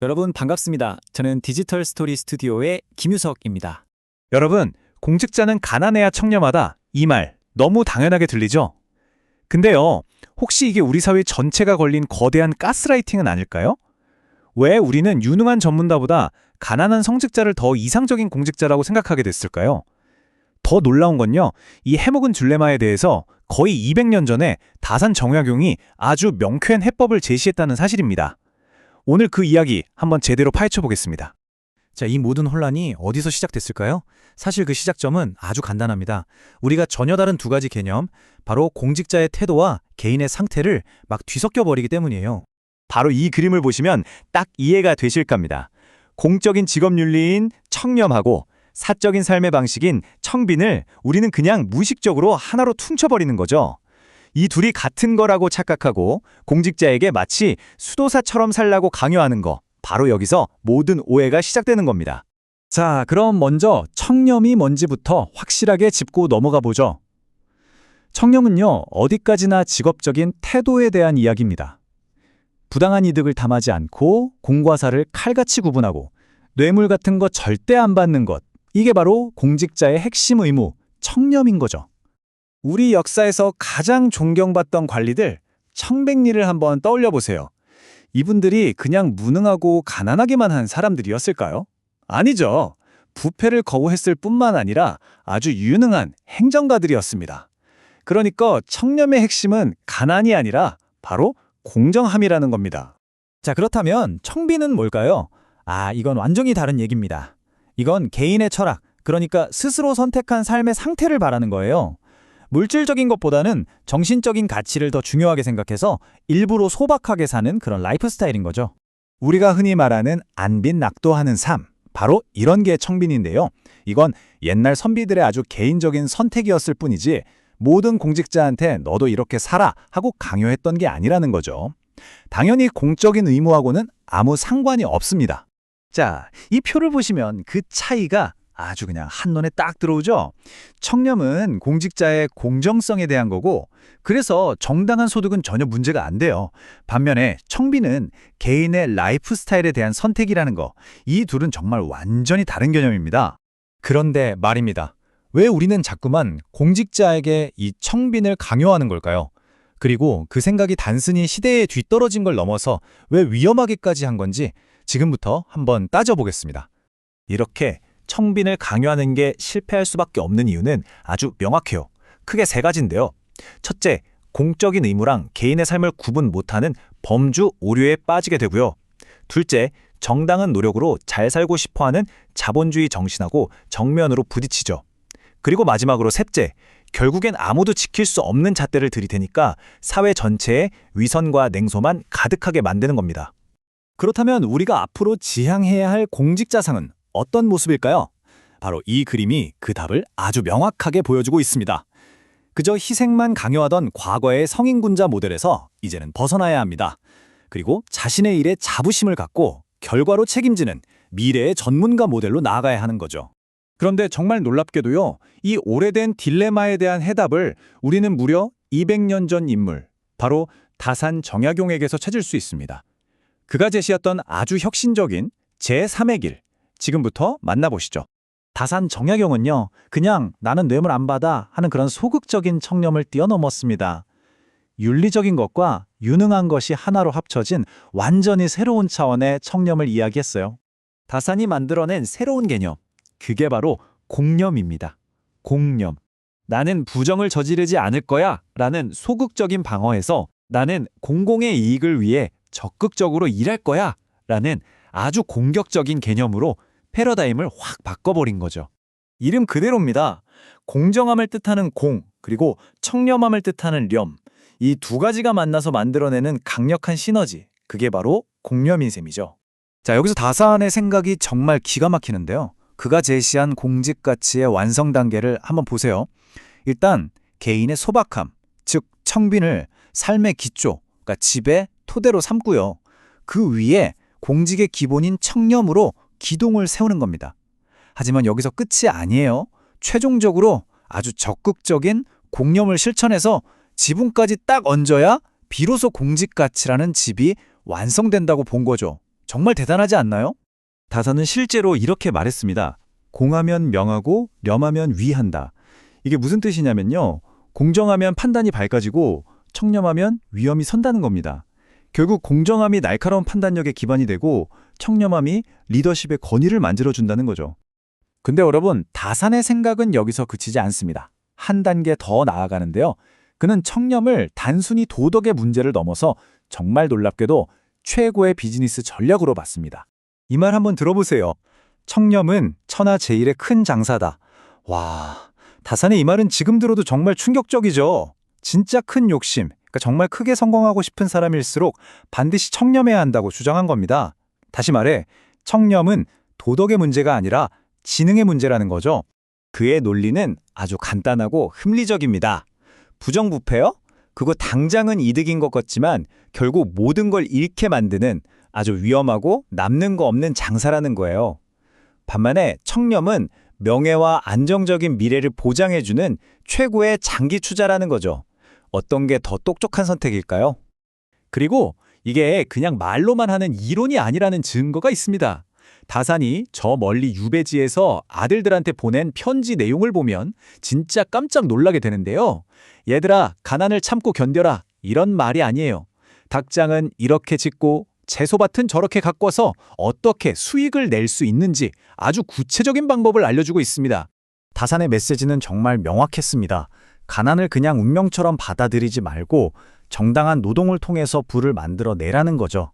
여러분 반갑습니다. 저는 디지털 스토리 스튜디오의 김유석입니다. 여러분, 공직자는 가난해야 청렴하다. 이 말 너무 당연하게 들리죠? 근데요, 혹시 이게 우리 사회 전체가 걸린 거대한 가스라이팅은 아닐까요? 왜 우리는 유능한 전문가보다 가난한 성직자를 더 이상적인 공직자라고 생각하게 됐을까요? 더 놀라운 건요, 이 해묵은 딜레마에 대해서 거의 200년 전에 다산 정약용이 아주 명쾌한 해법을 제시했다는 사실입니다. 오늘 그 이야기 한번 제대로 파헤쳐 보겠습니다. 자, 이 모든 혼란이 어디서 시작됐을까요? 사실 그 시작점은 아주 간단합니다. 우리가 전혀 다른 두 가지 개념, 바로 공직자의 태도와 개인의 상태를 막 뒤섞여 버리기 때문이에요. 바로 이 그림을 보시면 딱 이해가 되실 겁니다. 공적인 직업윤리인 청렴하고 사적인 삶의 방식인 청빈을 우리는 그냥 무의식적으로 하나로 퉁쳐버리는 거죠. 이 둘이 같은 거라고 착각하고 공직자에게 마치 수도사처럼 살라고 강요하는 거, 바로 여기서 모든 오해가 시작되는 겁니다. 자, 그럼 먼저 청렴이 뭔지부터 확실하게 짚고 넘어가 보죠. 청렴은요, 어디까지나 직업적인 태도에 대한 이야기입니다. 부당한 이득을 담하지 않고 공과 사를 칼같이 구분하고 뇌물 같은 거 절대 안 받는 것, 이게 바로 공직자의 핵심 의무, 청렴인 거죠. 우리 역사에서 가장 존경받던 관리들, 청백리를 한번 떠올려 보세요. 이분들이 그냥 무능하고 가난하게만 한 사람들이었을까요? 아니죠. 부패를 거부했을 뿐만 아니라 아주 유능한 행정가들이었습니다. 그러니까 청렴의 핵심은 가난이 아니라 바로 공정함이라는 겁니다. 자, 그렇다면 청비는 뭘까요? 이건 완전히 다른 얘기입니다. 이건 개인의 철학, 그러니까 스스로 선택한 삶의 상태를 말하는 거예요. 물질적인 것보다는 정신적인 가치를 더 중요하게 생각해서 일부러 소박하게 사는 그런 라이프 스타일인 거죠. 우리가 흔히 말하는 안빈낙도하는 삶, 바로 이런 게 청빈인데요. 이건 옛날 선비들의 아주 개인적인 선택이었을 뿐이지 모든 공직자한테 너도 이렇게 살아 하고 강요했던 게 아니라는 거죠. 당연히 공적인 의무하고는 아무 상관이 없습니다. 자, 이 표를 보시면 그 차이가 아주 그냥 한눈에 딱 들어오죠? 청렴은 공직자의 공정성에 대한 거고, 그래서 정당한 소득은 전혀 문제가 안 돼요. 반면에 청비는 개인의 라이프 스타일에 대한 선택이라는 거, 이 둘은 정말 완전히 다른 개념입니다. 그런데 말입니다. 왜 우리는 자꾸만 공직자에게 이 청빈을 강요하는 걸까요? 그리고 그 생각이 단순히 시대에 뒤떨어진 걸 넘어서 왜 위험하게까지 한 건지 지금부터 한번 따져보겠습니다. 이렇게 청빈을 강요하는 게 실패할 수밖에 없는 이유는 아주 명확해요. 크게 세 가지인데요. 첫째, 공적인 의무랑 개인의 삶을 구분 못하는 범주 오류에 빠지게 되고요. 둘째, 정당한 노력으로 잘 살고 싶어하는 자본주의 정신하고 정면으로 부딪히죠. 그리고 마지막으로 셋째, 결국엔 아무도 지킬 수 없는 잣대를 들이대니까 사회 전체에 위선과 냉소만 가득하게 만드는 겁니다. 그렇다면 우리가 앞으로 지향해야 할 공직자상은 어떤 모습일까요? 바로 이 그림이 그 답을 아주 명확하게 보여주고 있습니다. 그저 희생만 강요하던 과거의 성인군자 모델에서 이제는 벗어나야 합니다. 그리고 자신의 일에 자부심을 갖고 결과로 책임지는 미래의 전문가 모델로 나아가야 하는 거죠. 그런데 정말 놀랍게도요, 이 오래된 딜레마에 대한 해답을 우리는 무려 200년 전 인물, 바로 다산 정약용에게서 찾을 수 있습니다. 그가 제시했던 아주 혁신적인 제3의 길, 지금부터 만나보시죠. 다산 정약용은요, 그냥 나는 뇌물 안 받아 하는 그런 소극적인 청렴을 뛰어넘었습니다. 윤리적인 것과 유능한 것이 하나로 합쳐진 완전히 새로운 차원의 청렴을 이야기했어요. 다산이 만들어낸 새로운 개념, 그게 바로 공념입니다. 공념. 나는 부정을 저지르지 않을 거야 라는 소극적인 방어에서 나는 공공의 이익을 위해 적극적으로 일할 거야 라는 아주 공격적인 개념으로 패러다임을 확 바꿔버린 거죠. 이름 그대로입니다. 공정함을 뜻하는 공, 그리고 청렴함을 뜻하는 렴. 이 두 가지가 만나서 만들어내는 강력한 시너지, 그게 바로 공념인 셈이죠. 자, 여기서 다산의 생각이 정말 기가 막히는데요. 그가 제시한 공직 가치의 완성 단계를 한번 보세요. 일단 개인의 소박함, 즉 청빈을 삶의 기초, 그러니까 지배, 토대로 삼고요. 그 위에 공직의 기본인 청렴으로 기둥을 세우는 겁니다. 하지만 여기서 끝이 아니에요. 최종적으로 아주 적극적인 공념을 실천해서 지붕까지 딱 얹어야 비로소 공직 가치라는 집이 완성된다고 본 거죠. 정말 대단하지 않나요? 다산은 실제로 이렇게 말했습니다. 공하면 명하고 렴하면 위한다. 이게 무슨 뜻이냐면요. 공정하면 판단이 밝아지고 청렴하면 위험이 선다는 겁니다. 결국 공정함이 날카로운 판단력의 기반이 되고 청렴함이 리더십의 권위를 만들어준다는 거죠. 근데 여러분, 다산의 생각은 여기서 그치지 않습니다. 한 단계 더 나아가는데요. 그는 청렴을 단순히 도덕의 문제를 넘어서 정말 놀랍게도 최고의 비즈니스 전략으로 봤습니다. 이 말 한번 들어보세요. 청렴은 천하제일의 큰 장사다. 와, 다산의 이 말은 지금 들어도 정말 충격적이죠. 진짜 큰 욕심, 그러니까 정말 크게 성공하고 싶은 사람일수록 반드시 청렴해야 한다고 주장한 겁니다. 다시 말해, 청렴은 도덕의 문제가 아니라 지능의 문제라는 거죠. 그의 논리는 아주 간단하고 합리적입니다. 부정부패요? 그거 당장은 이득인 것 같지만 결국 모든 걸 잃게 만드는 아주 위험하고 남는 거 없는 장사라는 거예요. 반면에 청렴은 명예와 안정적인 미래를 보장해주는 최고의 장기 투자라는 거죠. 어떤 게 더 똑똑한 선택일까요? 그리고 이게 그냥 말로만 하는 이론이 아니라는 증거가 있습니다. 다산이 저 멀리 유배지에서 아들들한테 보낸 편지 내용을 보면 진짜 깜짝 놀라게 되는데요. 얘들아, 가난을 참고 견뎌라. 이런 말이 아니에요. 닭장은 이렇게 짓고 채소밭은 저렇게 가꿔서 어떻게 수익을 낼 수 있는지 아주 구체적인 방법을 알려주고 있습니다. 다산의 메시지는 정말 명확했습니다. 가난을 그냥 운명처럼 받아들이지 말고 정당한 노동을 통해서 부를 만들어 내라는 거죠.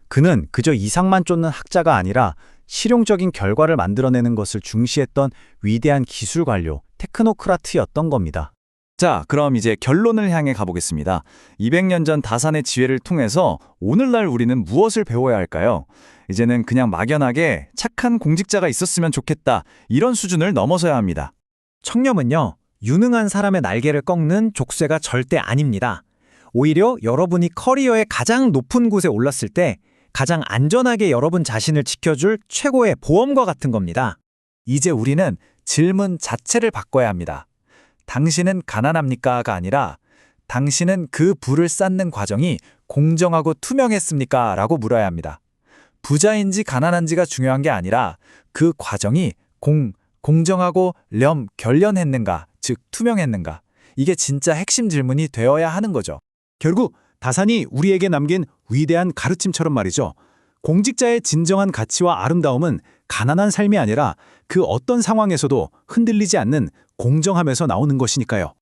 그는 그저 이상만 쫓는 학자가 아니라 실용적인 결과를 만들어내는 것을 중시했던 위대한 기술 관료, 테크노크라트였던 겁니다. 자, 그럼 이제 결론을 향해 가보겠습니다. 200년 전 다산의 지혜를 통해서 오늘날 우리는 무엇을 배워야 할까요? 이제는 그냥 막연하게 착한 공직자가 있었으면 좋겠다, 이런 수준을 넘어서야 합니다. 청렴은요, 유능한 사람의 날개를 꺾는 족쇄가 절대 아닙니다. 오히려 여러분이 커리어의 가장 높은 곳에 올랐을 때 가장 안전하게 여러분 자신을 지켜줄 최고의 보험과 같은 겁니다. 이제 우리는 질문 자체를 바꿔야 합니다. 당신은 가난합니까?가 아니라 당신은 그 부를 쌓는 과정이 공정하고 투명했습니까? 라고 물어야 합니다. 부자인지 가난한지가 중요한 게 아니라 그 과정이 공정하고 결연했는가, 즉 투명했는가. 이게 진짜 핵심 질문이 되어야 하는 거죠. 결국 다산이 우리에게 남긴 위대한 가르침처럼 말이죠. 공직자의 진정한 가치와 아름다움은 가난한 삶이 아니라 그 어떤 상황에서도 흔들리지 않는 공정함에서 나오는 것이니까요.